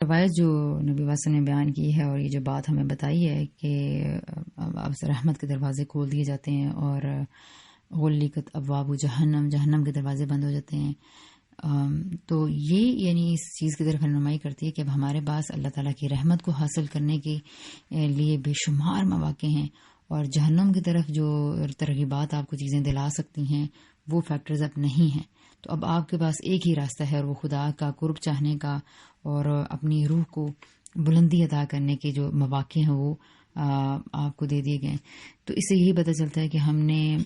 روایت جو نبی واسطہ نے بیان کی ہے اور یہ جو بات ہمیں بتائی ہے کہ اب رحمت کے دروازے کھول دیے جاتے ہیں اور غلقت ابواب جہنم، جہنم کے دروازے بند ہو جاتے ہیں، تو یہ یعنی اس چیز کی طرف رہنمائی کرتی ہے کہ اب ہمارے پاس اللہ تعالیٰ کی رحمت کو حاصل کرنے کے لیے بے شمار مواقع ہیں، اور جہنم کی طرف جو ترغیبات آپ کو چیزیں دلا سکتی ہیں وہ فیکٹرز اب نہیں ہیں. تو اب آپ کے پاس ایک ہی راستہ ہے، اور وہ خدا کا قرب چاہنے کا اور اپنی روح کو بلندی عطا کرنے کے جو مواقع ہیں وہ آپ کو دے دیے گئے. تو اس سے یہی پتہ چلتا ہے کہ ہم نے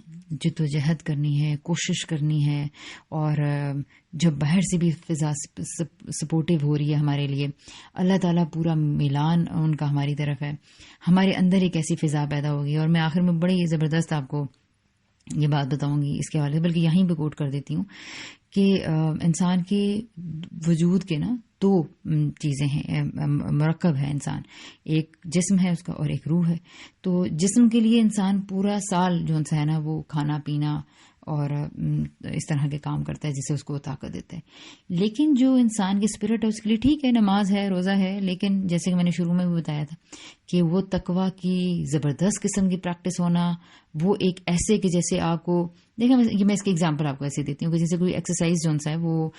جد و جہد کرنی ہے، کوشش کرنی ہے، اور جب باہر سے بھی فضا سپورٹیو ہو رہی ہے ہمارے لیے، اللہ تعالیٰ پورا میلان ان کا ہماری طرف ہے، ہمارے اندر ایک ایسی فضا پیدا ہوگی. اور میں آخر میں بڑی زبردست آپ کو یہ بات بتاؤں گی اس کے حوالے سے، بلکہ یہیں پہ کوٹ کر دیتی ہوں کہ انسان کے وجود کے نا دو چیزیں ہیں، مرکب ہے انسان، ایک جسم ہے اس کا اور ایک روح ہے. تو جسم کے لیے انسان پورا سال جو ہے نا وہ کھانا پینا اور اس طرح کے کام کرتا ہے جس سے اس کو طاقت دیتا ہے. لیکن جو انسان کی اسپرٹ ہے اس کے لیے ٹھیک ہے، نماز ہے، روزہ ہے، لیکن جیسے کہ میں نے شروع میں بھی بتایا تھا کہ وہ تقویٰ کی زبردست قسم کی پریکٹس ہونا، وہ ایک ایسے کہ جیسے آپ کو دیکھیں، میں اس کی اگزامپل آپ کو ایسے دیتی ہوں کہ جیسے کوئی ایکسرسائز جو ہے وہ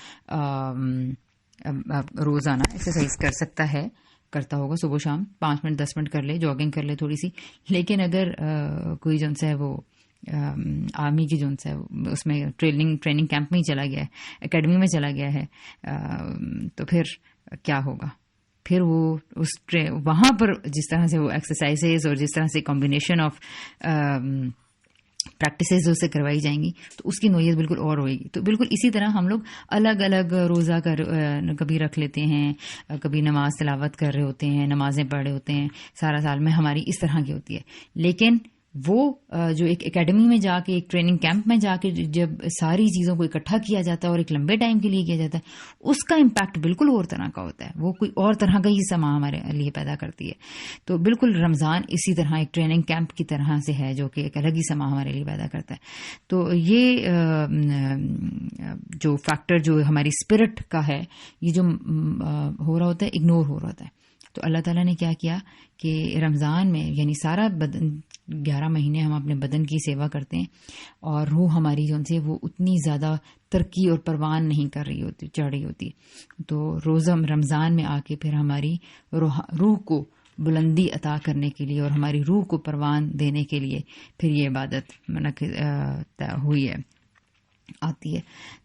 روزانہ ایکسرسائز کر سکتا ہے، کرتا ہوگا صبح شام 5 منٹ 10 منٹ کر لے، جاگنگ کر لے تھوڑی سی. لیکن اگر کوئی جو ہے وہ آرمی کی جو ہے اس میں ٹریننگ کیمپ میں ہی چلا گیا ہے، اکیڈمی میں چلا گیا ہے، تو پھر کیا ہوگا؟ پھر وہ وہاں پر جس طرح سے وہ ایکسرسائزز اور جس طرح سے کمبینیشن آف پریکٹسز اسے کروائی جائیں گی تو اس کی نوعیت بالکل اور ہوئے گی. تو بالکل اسی طرح ہم لوگ الگ الگ روزہ کبھی رکھ لیتے ہیں، کبھی نماز تلاوت کر رہے ہوتے ہیں، نمازیں پڑھ رہے ہوتے ہیں، سارا سال میں ہماری اس طرح کی ہوتی ہے. لیکن وہ جو ایک اکیڈمی میں جا کے، ایک ٹریننگ کیمپ میں جا کے جب ساری چیزوں کو اکٹھا کیا جاتا ہے اور ایک لمبے ٹائم کے لیے کیا جاتا ہے، اس کا امپیکٹ بالکل اور طرح کا ہوتا ہے، وہ کوئی اور طرح کا ہی سما ہمارے لیے پیدا کرتی ہے. تو بالکل رمضان اسی طرح ایک ٹریننگ کیمپ کی طرح سے ہے جو کہ ایک الگ ہی سما ہمارے لیے پیدا کرتا ہے. تو یہ جو فیکٹر جو ہماری اسپرٹ کا ہے، یہ جو ہو رہا ہوتا ہے، اگنور ہو رہا ہوتا ہے. تو اللہ تعالیٰ نے کیا کیا کہ رمضان میں یعنی سارا 11 مہینے ہم اپنے بدن کی سیوا کرتے ہیں، اور روح ہماری جو سے وہ اتنی زیادہ ترقی اور پروان نہیں کر رہی ہوتی، چڑھ رہی ہوتی. تو روزہ رمضان میں آ کے پھر ہماری روح کو بلندی عطا کرنے کے لیے اور ہماری روح کو پروان دینے کے لیے پھر یہ عبادت ہوئی ہے، آتی ہے.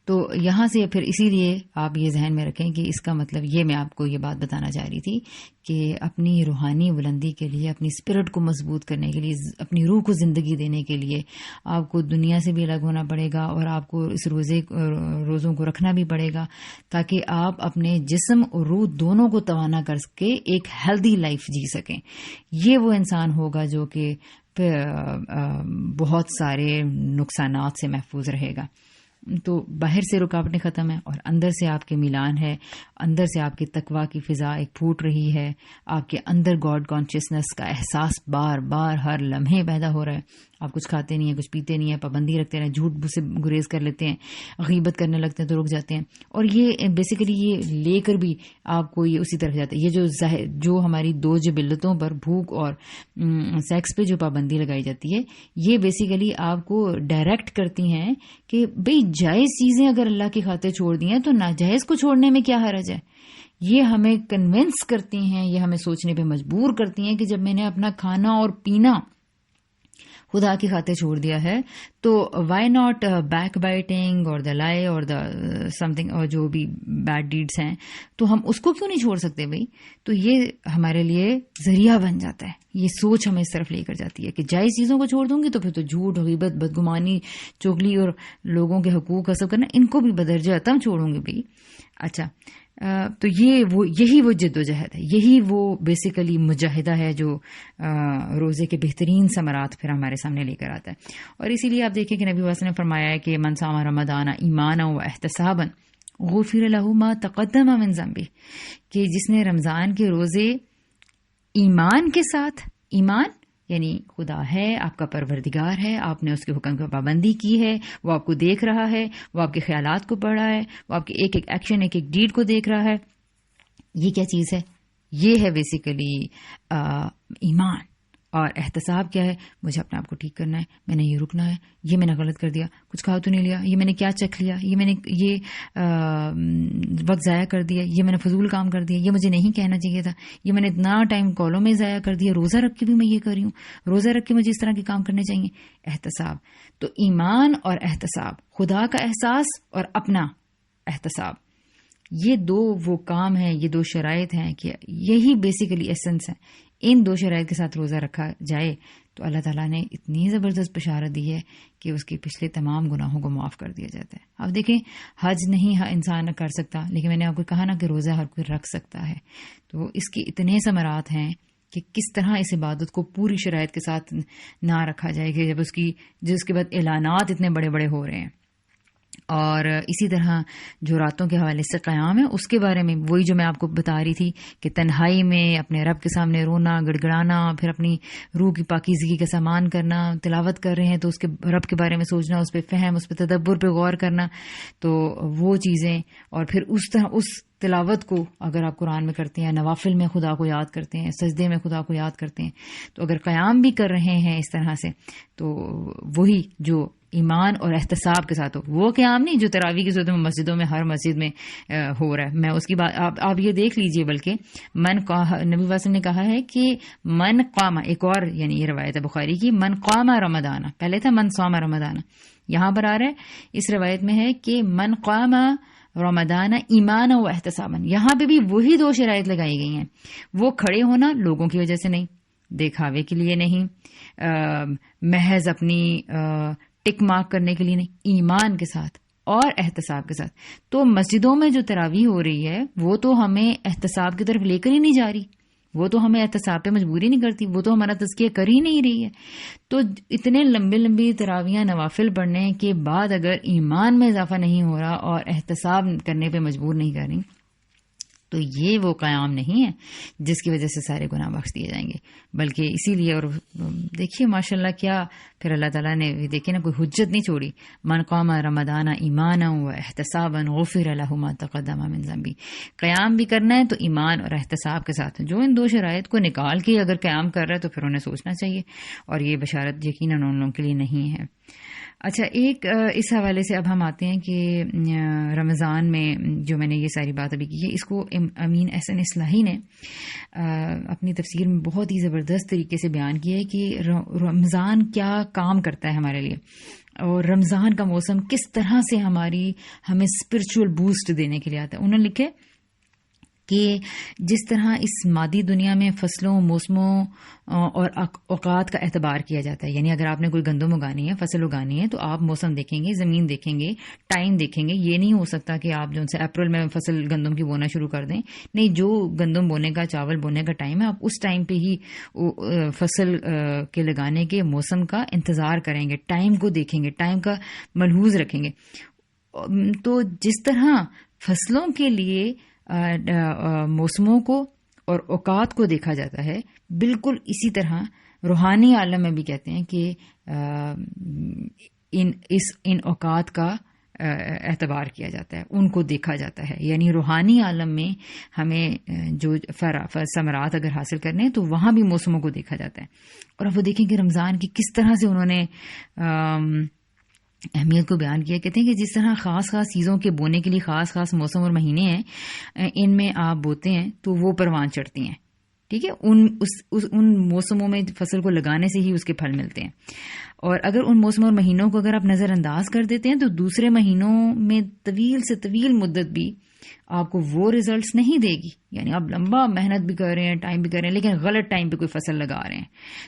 تو یہاں سے پھر اسی لیے آپ یہ ذہن میں رکھیں کہ اس کا مطلب یہ میں آپ کو یہ بات بتانا چاہ رہی تھی کہ اپنی روحانی بلندی کے لیے، اپنی اسپرٹ کو مضبوط کرنے کے لیے، اپنی روح کو زندگی دینے کے لیے آپ کو دنیا سے بھی الگ ہونا پڑے گا، اور آپ کو اس روزوں کو رکھنا بھی پڑے گا تاکہ آپ اپنے جسم اور روح دونوں کو توانا کر کے ایک ہیلدی لائف جی سکیں. یہ وہ انسان ہوگا جو کہ بہت سارے نقصانات سے محفوظ رہے گا. تو باہر سے رکاوٹیں ختم ہیں اور اندر سے آپ کے میلان ہے، اندر سے آپ کی تقویٰ کی فضا ایک پھوٹ رہی ہے، آپ کے اندر گاڈ کانشیسنس کا احساس بار بار ہر لمحے پیدا ہو رہا ہے. آپ کچھ کھاتے نہیں ہیں، کچھ پیتے نہیں ہیں، پابندی رکھتے ہیں، جھوٹ سے گریز کر لیتے ہیں، غیبت کرنے لگتے ہیں تو رک جاتے ہیں. اور یہ بیسیکلی یہ لے کر بھی آپ کو یہ اسی طرف جاتا ہے. یہ جو ہماری 2 جبلتوں پر بھوک اور سیکس پہ جو پابندی لگائی جاتی ہے، یہ بیسیکلی آپ کو ڈائریکٹ کرتی ہیں کہ بھئی جائز چیزیں اگر اللہ کی خاطر چھوڑ دی ہیں تو ناجائز کو چھوڑنے میں کیا حرج ہے. یہ ہمیں کنونس کرتی ہیں، یہ ہمیں سوچنے پہ مجبور کرتی ہیں کہ جب میں نے اپنا کھانا اور پینا خدا کی خاطر چھوڑ دیا ہے تو وائی ناٹ بیک بائٹنگ اور دا لائی اور دا سم تھنگ اور جو بھی بیڈ ڈیڈس ہیں، تو ہم اس کو کیوں نہیں چھوڑ سکتے بھائی. تو یہ ہمارے لیے ذریعہ بن جاتا ہے، یہ سوچ ہمیں اس طرف لے کر جاتی ہے کہ جائز چیزوں کو چھوڑ دوں گی تو پھر تو جھوٹ، غیبت، بدگمانی، چغلی اور لوگوں کے حقوق حسب کرنا، ان کو بھی بدرجہ تم چھوڑوں گی بھائی. اچھا، تو یہی وہ جد و جہد ہے، یہی وہ بیسیکلی مجاہدہ ہے جو روزے کے بہترین ثمرات پھر ہمارے سامنے لے کر آتا ہے. اور اسی لیے آپ دیکھیں کہ نبی واسطہ نے فرمایا ہے کہ من صام رمضان ایمانا و احتسابا غفر له ما تقدم من ذنبه، کہ جس نے رمضان کے روزے ایمان کے ساتھ، ایمان یعنی خدا ہے، آپ کا پروردگار ہے، آپ نے اس کے حکم کی پابندی کی ہے، وہ آپ کو دیکھ رہا ہے، وہ آپ کے خیالات کو پڑھ رہا ہے، وہ آپ کے ایک ایک ایکشن، ایک ایک ڈیڈ کو دیکھ رہا ہے، یہ کیا چیز ہے؟ یہ ہے بیسیکلی ایمان. اور احتساب کیا ہے؟ مجھے اپنے آپ کو ٹھیک کرنا ہے، میں نے یہ رکنا ہے، یہ میں نے غلط کر دیا، کچھ کھا تو نہیں لیا، یہ میں نے کیا چکھ لیا، یہ میں نے یہ وقت ضائع کر دیا، یہ میں نے فضول کام کر دیا، یہ مجھے نہیں کہنا چاہیے تھا، یہ میں نے اتنا ٹائم کالوں میں ضائع کر دیا، روزہ رکھ کے بھی میں یہ کر رہی ہوں، روزہ رکھ کے مجھے اس طرح کے کام کرنے چاہیے. احتساب. تو ایمان اور احتساب، خدا کا احساس اور اپنا احتساب، یہ دو وہ کام ہیں، یہ دو شرائط ہیں کہ یہی بیسیکلی ایسنس ہے. ان دو شرائط کے ساتھ روزہ رکھا جائے تو اللہ تعالیٰ نے اتنی زبردست بشارت دی ہے کہ اس کے پچھلے تمام گناہوں کو معاف کر دیا جاتا ہے. اب دیکھیں، حج نہیں انسان کر سکتا، لیکن میں نے آپ کو کہا نا کہ روزہ ہر کوئی رکھ سکتا ہے. تو اس کی اتنے ثمرات ہیں کہ کس طرح اس عبادت کو پوری شرائط کے ساتھ نہ رکھا جائے کہ جس کے بعد اعلانات اتنے بڑے بڑے ہو رہے ہیں. اور اسی طرح جو راتوں کے حوالے سے قیام ہے، اس کے بارے میں وہی جو میں آپ کو بتا رہی تھی کہ تنہائی میں اپنے رب کے سامنے رونا، گڑ گڑانا، پھر اپنی روح کی پاکیزگی کا سامان کرنا، تلاوت کر رہے ہیں تو اس کے رب کے بارے میں سوچنا، اس پہ فہم، اس پہ تدبر پہ غور کرنا، تو وہ چیزیں. اور پھر اس طرح اس تلاوت کو اگر آپ قرآن میں کرتے ہیں، نوافل میں خدا کو یاد کرتے ہیں، سجدے میں خدا کو یاد کرتے ہیں، تو اگر قیام بھی کر رہے ہیں اس طرح سے، تو وہی جو ایمان اور احتساب کے ساتھ ہو، وہ قیام نہیں جو تراویح کی صورت میں مسجدوں میں ہر مسجد میں ہو رہا ہے. میں اس کی بات آپ یہ دیکھ لیجئے، بلکہ نبی وسلم نے کہا ہے کہ من قام، ایک اور یعنی یہ روایت ہے بخاری کی، من قام رمضان، پہلے تھا من صام رمضان، یہاں پر آ رہا ہے اس روایت میں ہے کہ من قام رمضان ایمان و احتسابا. یہاں پہ بھی وہی دو شرائط لگائی گئی ہیں. وہ کھڑے ہونا لوگوں کی وجہ سے نہیں، دکھاوے کے لیے نہیں، محض اپنی ٹک مارک کرنے کے لیے نہیں، ایمان کے ساتھ اور احتساب کے ساتھ. تو مسجدوں میں جو تراویح ہو رہی ہے وہ تو ہمیں احتساب کی طرف لے کر ہی نہیں جا رہی، وہ تو ہمیں احتساب پہ مجبوری نہیں کرتی، وہ تو ہمارا تزکیہ کر ہی نہیں رہی ہے. تو اتنے لمبی تراویحاں نوافل پڑھنے کے بعد اگر ایمان میں اضافہ نہیں ہو رہا اور احتساب کرنے پہ مجبور نہیں کر رہی، تو یہ وہ قیام نہیں ہے جس کی وجہ سے سارے گناہ بخش دیے جائیں گے. بلکہ اسی لیے، اور دیکھیے ماشاءاللہ کیا پھر اللہ تعالیٰ نے دیکھیے نا کوئی حجت نہیں چھوڑی. من قام رمضان ایمانا و احتسابا غفر له ما تقدم من ذنبی. قیام بھی کرنا ہے تو ایمان اور احتساب کے ساتھ. جو ان دو شرائط کو نکال کے اگر قیام کر رہا ہے تو پھر انہیں سوچنا چاہیے، اور یہ بشارت یقیناً ان لوگوں کے لیے نہیں ہے. اچھا، ایک اس حوالے سے اب ہم آتے ہیں کہ رمضان میں جو میں نے یہ ساری بات ابھی کی ہے، اس کو امین احسن اصلاحی نے اپنی تفسیر میں بہت ہی زبردست طریقے سے بیان کیا ہے کہ رمضان کیا کام کرتا ہے ہمارے لیے، اور رمضان کا موسم کس طرح سے ہمیں اسپرچول بوسٹ دینے کے لیے آتا ہے. انہوں نے لکھے کہ جس طرح اس مادی دنیا میں فصلوں، موسموں اور اوقات کا اعتبار کیا جاتا ہے، یعنی اگر آپ نے کوئی گندم اگانی ہے، فصل اگانی ہے، تو آپ موسم دیکھیں گے، زمین دیکھیں گے، ٹائم دیکھیں گے. یہ نہیں ہو سکتا کہ آپ جو سے اپریل میں فصل گندم کی بونا شروع کر دیں. نہیں، جو گندم بونے کا، چاول بونے کا ٹائم ہے، آپ اس ٹائم پہ ہی فصل کے لگانے کے موسم کا انتظار کریں گے، ٹائم کو دیکھیں گے، ٹائم کا ملحوظ رکھیں گے. تو جس طرح فصلوں کے لیے موسموں کو اور اوقات کو دیکھا جاتا ہے، بالکل اسی طرح روحانی عالم میں بھی کہتے ہیں کہ ان اوقات کا اعتبار کیا جاتا ہے، ان کو دیکھا جاتا ہے. یعنی روحانی عالم میں ہمیں جو ثمرات اگر حاصل کرنے ہیں تو وہاں بھی موسموں کو دیکھا جاتا ہے. اور اب وہ دیکھیں کہ رمضان کی کس طرح سے انہوں نے اہمیت کو بیان کیا. کہتے ہیں کہ جس طرح خاص چیزوں کے بونے کے لیے خاص موسم اور مہینے ہیں، ان میں آپ بوتے ہیں تو وہ پروان چڑھتی ہیں. ٹھیک ہے، ان موسموں میں فصل کو لگانے سے ہی اس کے پھل ملتے ہیں. اور اگر ان موسموں اور مہینوں کو اگر آپ نظر انداز کر دیتے ہیں تو دوسرے مہینوں میں طویل سے طویل مدت بھی آپ کو وہ ریزلٹس نہیں دے گی. یعنی آپ لمبا محنت بھی کر رہے ہیں، ٹائم بھی کر رہے ہیں، لیکن غلط ٹائم پہ کوئی فصل لگا رہے ہیں،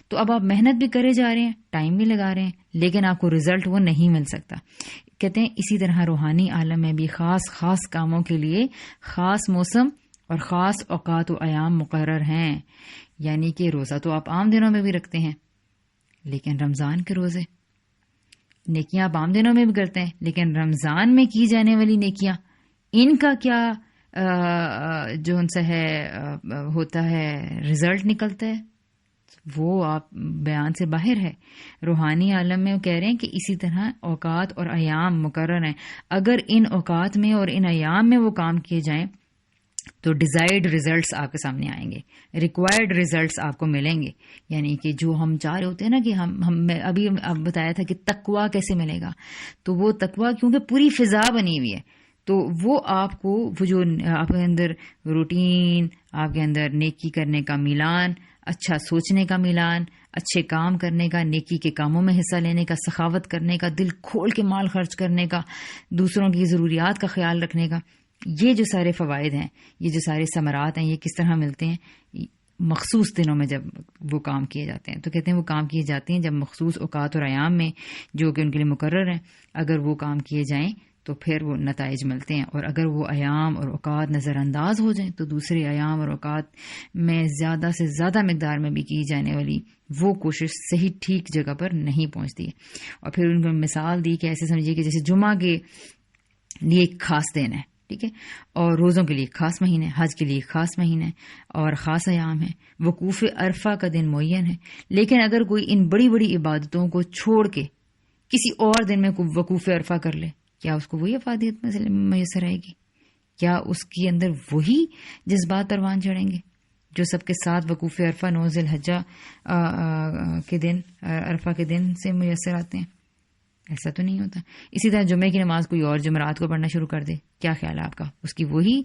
تو اب آپ محنت بھی کرے جا رہے ہیں، ٹائم بھی لگا رہے ہیں، لیکن آپ کو ریزلٹ وہ نہیں مل سکتا. کہتے ہیں اسی طرح روحانی عالم میں بھی خاص کاموں کے لیے خاص موسم اور خاص اوقات و ایام مقرر ہیں. یعنی کہ روزہ تو آپ عام دنوں میں بھی رکھتے ہیں، لیکن رمضان کے روزے، نیکیاں آپ عام دنوں میں بھی کرتے ہیں، لیکن رمضان میں کی جانے والی نیکیاں، ان کا کیا جو ان سے ہے ہوتا ہے رزلٹ نکلتا ہے، وہ آپ بیان سے باہر ہے. روحانی عالم میں وہ کہہ رہے ہیں کہ اسی طرح اوقات اور ایام مقرر ہیں. اگر ان اوقات میں اور ان ایام میں وہ کام کیے جائیں تو ڈیزائرڈ ریزلٹس آپ کے سامنے آئیں گے، ریکوائرڈ ریزلٹس آپ کو ملیں گے. یعنی کہ جو ہم چاہ رہے ہوتے ہیں نا کہ ہم ابھی اب بتایا تھا کہ تقویٰ کیسے ملے گا، تو وہ تقویٰ کیونکہ پوری فضا بنی ہوئی ہے، تو وہ آپ کو وہ جو آپ کے اندر روٹین، آپ کے اندر نیکی کرنے کا میلان، اچھا سوچنے کا میلان، اچھے کام کرنے کا، نیکی کے کاموں میں حصہ لینے کا، سخاوت کرنے کا، دل کھول کے مال خرچ کرنے کا، دوسروں کی ضروریات کا خیال رکھنے کا، یہ جو سارے فوائد ہیں، یہ جو سارے ثمرات ہیں، یہ کس طرح ملتے ہیں؟ مخصوص دنوں میں جب وہ کام کیے جاتے ہیں. تو کہتے ہیں وہ کام کیے جاتے ہیں جب مخصوص اوقات اور ایام میں جو کہ ان کے لیے مقرر ہیں، اگر وہ کام کیے جائیں تو پھر وہ نتائج ملتے ہیں. اور اگر وہ ایام اور اوقات نظر انداز ہو جائیں تو دوسرے ایام اور اوقات میں زیادہ سے زیادہ مقدار میں بھی کی جانے والی وہ کوشش صحیح ٹھیک جگہ پر نہیں پہنچتی ہے. اور پھر ان کو مثال دی کہ ایسے سمجھیے کہ جیسے جمعہ کے لیے ایک خاص دن ہے، ٹھیک ہے، اور روزوں کے لیے خاص مہینے، حج کے لیے خاص مہینے اور خاص ایام ہے، وقوف عرفہ کا دن معین ہے. لیکن اگر کوئی ان بڑی بڑی عبادتوں کو چھوڑ کے کسی اور دن میں وقوف عرفہ کر لے، کیا اس کو وہی افادیت میسر آئے گی؟ کیا اس کے اندر وہی جذبات پروان چڑھیں گے جو سب کے ساتھ وقوف عرفہ 9 ذی الحجہ کے دن، عرفہ کے دن سے میسر آتے ہیں؟ ایسا تو نہیں ہوتا. اسی طرح جمعے کی نماز کوئی اور جمعرات کو پڑھنا شروع کر دے، کیا خیال ہے آپ کا؟ اس کی وہی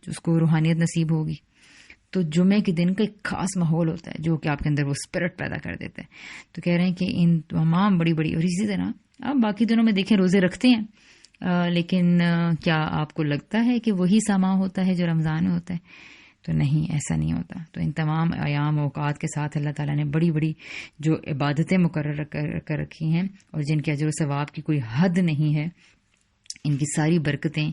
اس کو روحانیت نصیب ہوگی؟ تو جمعے کے دن کا ایک خاص ماحول ہوتا ہے جو کہ آپ کے اندر وہ اسپرٹ پیدا کر دیتا ہے. تو کہہ رہے ہیں کہ ان تمام بڑی بڑی، اور اسی طرح آپ باقی دنوں میں دیکھیں روزے رکھتے ہیں، لیکن کیا آپ کو لگتا ہے کہ وہی سما ہوتا ہے جو رمضان میں ہوتا ہے؟ تو نہیں، ایسا نہیں ہوتا. تو ان تمام ایام اوقات کے ساتھ اللہ تعالیٰ نے بڑی بڑی جو عبادتیں مقرر کر رکھی ہیں اور جن کے اجر و ثواب کی کوئی حد نہیں ہے، ان کی ساری برکتیں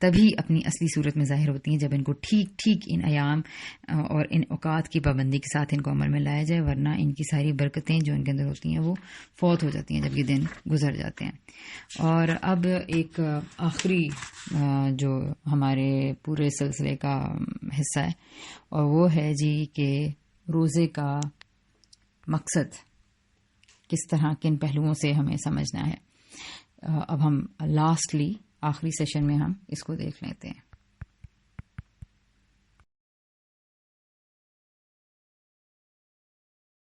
تبھی اپنی اصلی صورت میں ظاہر ہوتی ہیں جب ان کو ٹھیک ٹھیک ان ایام اور ان اوقات کی پابندی کے ساتھ ان کو عمل میں لایا جائے، ورنہ ان کی ساری برکتیں جو ان کے اندر ہوتی ہیں وہ فوت ہو جاتی ہیں جب یہ دن گزر جاتے ہیں. اور اب ایک آخری جو ہمارے پورے سلسلے کا حصہ ہے، اور وہ ہے جی کہ روزے کا مقصد کس طرح کن پہلوؤں سے ہمیں سمجھنا ہے. اب ہم لاسٹلی آخری سیشن میں ہم اس کو دیکھ لیتے ہیں.